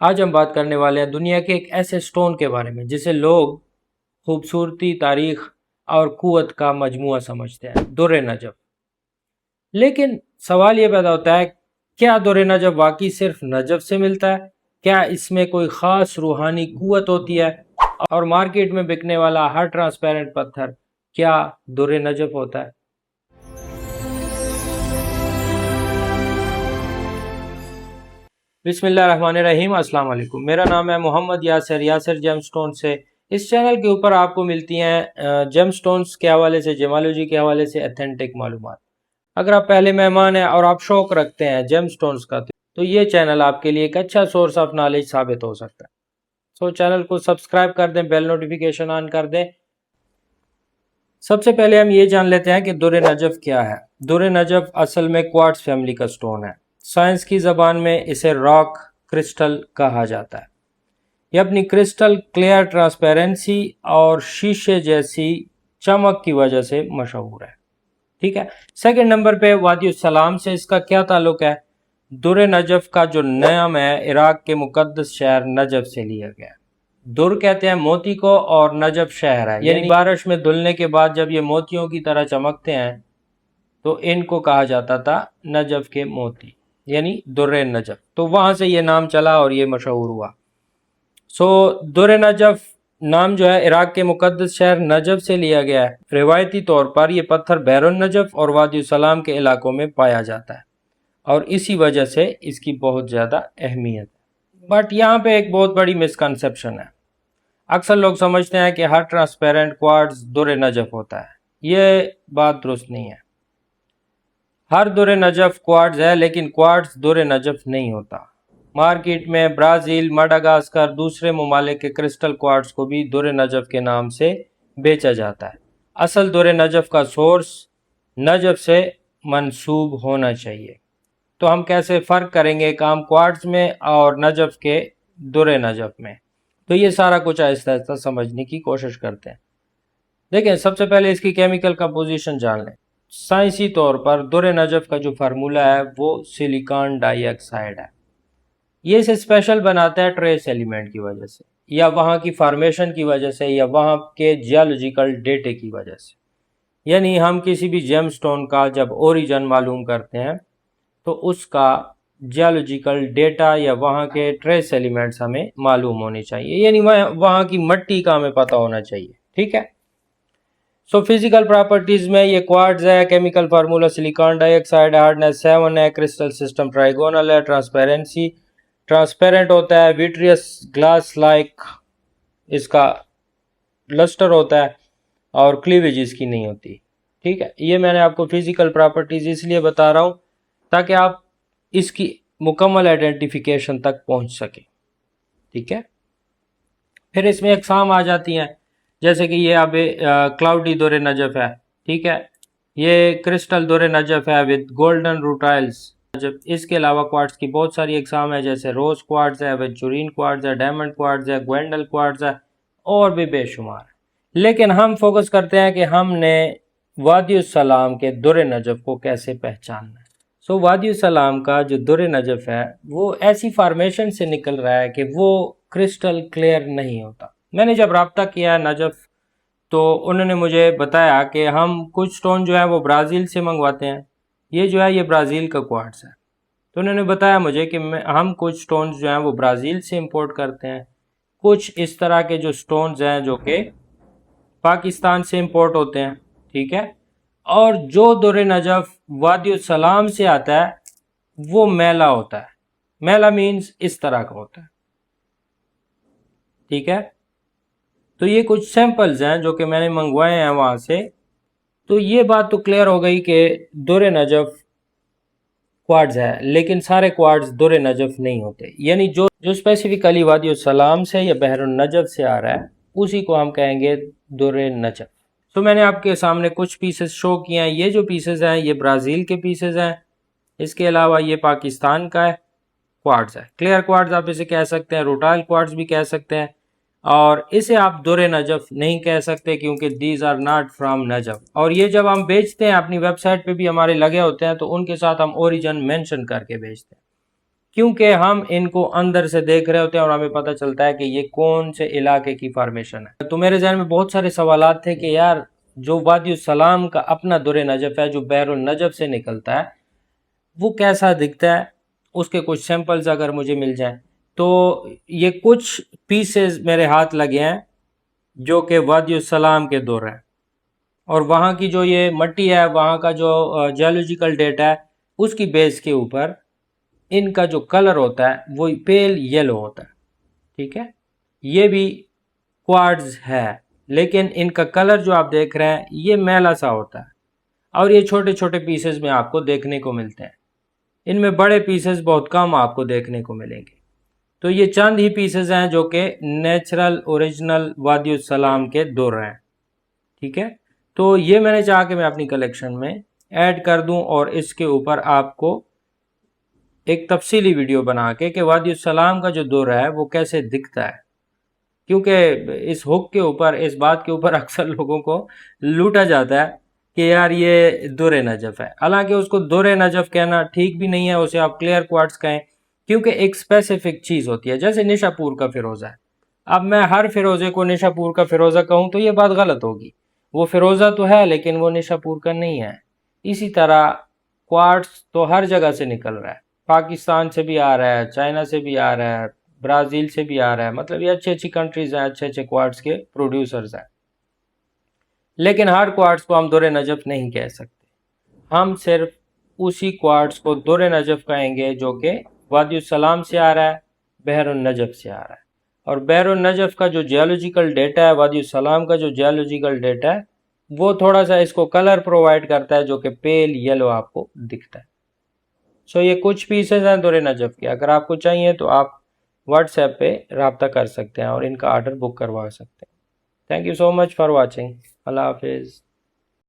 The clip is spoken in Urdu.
آج ہم بات کرنے والے ہیں دنیا کے ایک ایسے سٹون کے بارے میں جسے لوگ خوبصورتی، تاریخ اور قوت کا مجموعہ سمجھتے ہیں، در نجف۔ لیکن سوال یہ پیدا ہوتا ہے، کیا در نجف واقعی صرف نجف سے ملتا ہے؟ کیا اس میں کوئی خاص روحانی قوت ہوتی ہے؟ اور مارکیٹ میں بکنے والا ہر ٹرانسپیرنٹ پتھر کیا در نجف ہوتا ہے؟ بسم اللہ الرحمن الرحیم۔ السلام علیکم، میرا نام ہے محمد یاسر جیم سٹون سے۔ اس چینل کے اوپر آپ کو ملتی ہیں جیم سٹونز کے حوالے سے، جیمالوجی کے حوالے سے ایتھینٹک معلومات۔ اگر آپ پہلے مہمان ہیں اور آپ شوق رکھتے ہیں جیم سٹونز کا تو یہ چینل آپ کے لیے ایک اچھا سورس آف نالج ثابت ہو سکتا ہے۔ چینل کو سبسکرائب کر دیں، بیل نوٹیفیکیشن آن کر دیں۔ سب سے پہلے ہم یہ جان لیتے ہیں کہ در نجف کیا ہے۔ در نجف اصل میں کوارٹز فیملی کا سٹون ہے۔ سائنس کی زبان میں اسے راک کرسٹل کہا جاتا ہے۔ یہ اپنی کرسٹل کلیئر ٹرانسپیرنسی اور شیشے جیسی چمک کی وجہ سے مشہور ہے۔ ٹھیک ہے، سیکنڈ نمبر پہ وادی السلام سے اس کا کیا تعلق ہے؟ در نجف کا جو نام ہے عراق کے مقدس شہر نجف سے لیا گیا ہے۔ در کہتے ہیں موتی کو اور نجف شہر ہے، یعنی بارش میں دھلنے کے بعد جب یہ موتیوں کی طرح چمکتے ہیں تو ان کو کہا جاتا تھا نجف کے موتی، یعنی در نجف۔ تو وہاں سے یہ نام چلا اور یہ مشہور ہوا۔ در نجف نام جو ہے عراق کے مقدس شہر نجف سے لیا گیا ہے۔ روایتی طور پر یہ پتھر بحر النجف اور وادی السلام کے علاقوں میں پایا جاتا ہے اور اسی وجہ سے اس کی بہت زیادہ اہمیت ہے۔ بٹ یہاں پہ ایک بہت بڑی مسکنسیپشن ہے۔ اکثر لوگ سمجھتے ہیں کہ ہر ٹرانسپیرنٹ کوارٹز در نجف ہوتا ہے۔ یہ بات درست نہیں ہے۔ ہر در نجف کوارٹز ہے لیکن کوارٹز در نجف نہیں ہوتا۔ مارکیٹ میں برازیل، مڈغاسکر، دوسرے ممالک کے کرسٹل کوارٹز کو بھی در نجف کے نام سے بیچا جاتا ہے۔ اصل در نجف کا سورس نجف سے منسوب ہونا چاہیے۔ تو ہم کیسے فرق کریں گے ایک عام کوارٹز میں اور نجف کے در نجف میں؟ تو یہ سارا کچھ آہستہ آہستہ سمجھنے کی کوشش کرتے ہیں۔ دیکھیں، سب سے پہلے اس کی کیمیکل کمپوزیشن جان لیں۔ سائنسی طور پر در نجف کا جو فارمولہ ہے وہ سلیکان ڈائی آکسائڈ ہے۔ یہ اسے اسپیشل بناتا ہے ٹریس ایلیمنٹ کی وجہ سے، یا وہاں کی فارمیشن کی وجہ سے، یا وہاں کے جیولوجیکل ڈیٹے کی وجہ سے۔ یعنی ہم کسی بھی جیم سٹون کا جب اوریجن معلوم کرتے ہیں تو اس کا جیولوجیکل ڈیٹا یا وہاں کے ٹریس ایلیمنٹس ہمیں معلوم ہونے چاہیے، یعنی وہاں کی مٹی کا ہمیں پتہ ہونا چاہیے۔ ٹھیک ہے، فزیکل پراپرٹیز میں یہ کوارٹز ہے۔ کیمیکل فارمولا سلیکان ڈائی آکسائڈ، ہارڈنیس 7 ہے، کرسٹل سسٹم ٹرائیگونل ہے، ٹرانسپیرنسی ٹرانسپیرنٹ ہوتا ہے، ویٹریس گلاس لائک اس کا لسٹر ہوتا ہے اور کلیویج اس کی نہیں ہوتی۔ ٹھیک ہے، یہ میں نے آپ کو فزیکل پراپرٹیز اس لیے بتا رہا ہوں تاکہ آپ اس کی مکمل آئیڈینٹیفیکیشن تک پہنچ سکیں۔ ٹھیک ہے، پھر اس میں اقسام آ جاتی ہیں، جیسے کہ یہ اب کلاؤڈی در نجف ہے۔ ٹھیک ہے، یہ کرسٹل در نجف ہے وتھ گولڈن روٹائلز۔ اس کے علاوہ کوارٹز کی بہت ساری اقسام ہیں، جیسے روز کوارٹز ہے، وینچورین کوارٹز ہے، ڈائمنڈ کوارٹز ہے، گوینڈل کوارٹز ہے، اور بھی بے شمار۔ لیکن ہم فوکس کرتے ہیں کہ ہم نے وادی السلام کے در نجف کو کیسے پہچاننا ہے۔ وادی السلام کا جو در نجف ہے وہ ایسی فارمیشن سے نکل رہا ہے کہ وہ کرسٹل کلیئر نہیں ہوتا۔ میں نے جب رابطہ کیا نجف تو انہوں نے مجھے بتایا کہ ہم کچھ سٹون جو ہے وہ برازیل سے منگواتے ہیں۔ یہ جو ہے یہ برازیل کا کوارٹز ہے۔ تو انہوں نے بتایا مجھے کہ ہم کچھ سٹونز جو ہیں وہ برازیل سے امپورٹ کرتے ہیں، کچھ اس طرح کے جو سٹونز ہیں جو کہ پاکستان سے امپورٹ ہوتے ہیں۔ ٹھیک ہے، اور جو در نجف وادی السلام سے آتا ہے وہ میلا ہوتا ہے۔ میلا مینز اس طرح کا ہوتا ہے۔ ٹھیک ہے، تو یہ کچھ سیمپلز ہیں جو کہ میں نے منگوائے ہیں وہاں سے۔ تو یہ بات تو کلیئر ہو گئی کہ در نجف کوارٹز ہے، لیکن سارے کوارٹز در نجف نہیں ہوتے، یعنی جو اسپیسیفکلی وادی السلام سے یا بحر النجف سے آ رہا ہے اسی کو ہم کہیں گے در نجف۔ تو میں نے آپ کے سامنے کچھ پیسز شو کیے ہیں۔ یہ جو پیسز ہیں یہ برازیل کے پیسز ہیں، اس کے علاوہ یہ پاکستان کا ہے کوارٹز ہے۔ کلیئر کوارٹز آپ اسے کہہ سکتے ہیں، روٹائل کوارٹز بھی کہہ سکتے ہیں، اور اسے آپ در نجف نہیں کہہ سکتے کیونکہ these are not from Najaf. اور یہ جب ہم بیچتے ہیں اپنی ویب سائٹ پہ بھی ہمارے لگے ہوتے ہیں تو ان کے ساتھ ہم اوریجن مینشن کر کے بیچتے ہیں۔ کیونکہ ہم ان کو اندر سے دیکھ رہے ہوتے ہیں اور ہمیں پتہ چلتا ہے کہ یہ کون سے علاقے کی فارمیشن ہے۔ تو میرے ذہن میں بہت سارے سوالات تھے کہ یار جو وادی السلام کا اپنا در نجف ہے جو بحر النجف سے نکلتا ہے وہ کیسا دکھتا ہے، اس کے کچھ سیمپلز اگر مجھے مل جائیں۔ تو یہ کچھ پیسز میرے ہاتھ لگے ہیں جو کہ وادی السلام کے دور ہیں، اور وہاں کی جو یہ مٹی ہے، وہاں کا جو جیولوجیکل ڈیٹا ہے، اس کی بیس کے اوپر ان کا جو کلر ہوتا ہے وہ پیل یلو ہوتا ہے، ٹھیک ہے۔ یہ بھی کوارٹز ہے، لیکن ان کا کلر جو آپ دیکھ رہے ہیں یہ میلا سا ہوتا ہے، اور یہ چھوٹے چھوٹے پیسز میں آپ کو دیکھنے کو ملتے ہیں۔ ان میں بڑے پیسز بہت کم آپ کو دیکھنے کو ملیں گے۔ تو یہ چند ہی پیسز ہیں جو کہ نیچرل اوریجنل وادی السلام کے دور ہیں، ٹھیک ہے۔ تو یہ میں نے چاہا کہ میں اپنی کلیکشن میں ایڈ کر دوں اور اس کے اوپر آپ کو ایک تفصیلی ویڈیو بنا کے کہ وادی السلام کا جو دور ہے وہ کیسے دکھتا ہے، کیونکہ اس حق کے اوپر، اس بات کے اوپر اکثر لوگوں کو لوٹا جاتا ہے کہ یار یہ دور نجف ہے، حالانکہ اس کو دور نجف کہنا ٹھیک بھی نہیں ہے، اسے آپ کلیئر کوارٹز کہیں، کیونکہ ایک اسپیسیفک چیز ہوتی ہے، جیسے نشا پور کا فیروزہ ہے۔ اب میں ہر فیروزے کو نشا پور کا فیروزہ کہوں تو یہ بات غلط ہوگی، وہ فیروزہ تو ہے لیکن وہ نشا پور کا نہیں ہے۔ اسی طرح کوارٹز تو ہر جگہ سے نکل رہا ہے، پاکستان سے بھی آ رہا ہے، چائنا سے بھی آ رہا ہے، برازیل سے بھی آ رہا ہے، مطلب یہ اچھی کنٹریز ہیں، اچھے کوارٹز کے پروڈیوسرز ہیں، لیکن ہر کوارٹز کو ہم دور نجف نہیں کہہ سکتے۔ ہم صرف اسی کوارٹز کو دور نجف کہیں گے جو کہ وادی السلام سے آ رہا ہے، بحر النجف سے آ رہا ہے، اور بحر النجف کا جو جیولوجیکل ڈیٹا ہے، وادی السلام کا جو جیولوجیکل ڈیٹا ہے وہ تھوڑا سا اس کو کلر پرووائڈ کرتا ہے جو کہ پیل یلو آپ کو دکھتا ہے۔ سو یہ کچھ پیسز ہیں دور نجف کے، اگر آپ کو چاہیے تو آپ واٹس ایپ پہ رابطہ کر سکتے ہیں اور ان کا آرڈر بک کروا سکتے ہیں۔ Thank you so much for watching. اللہ حافظ۔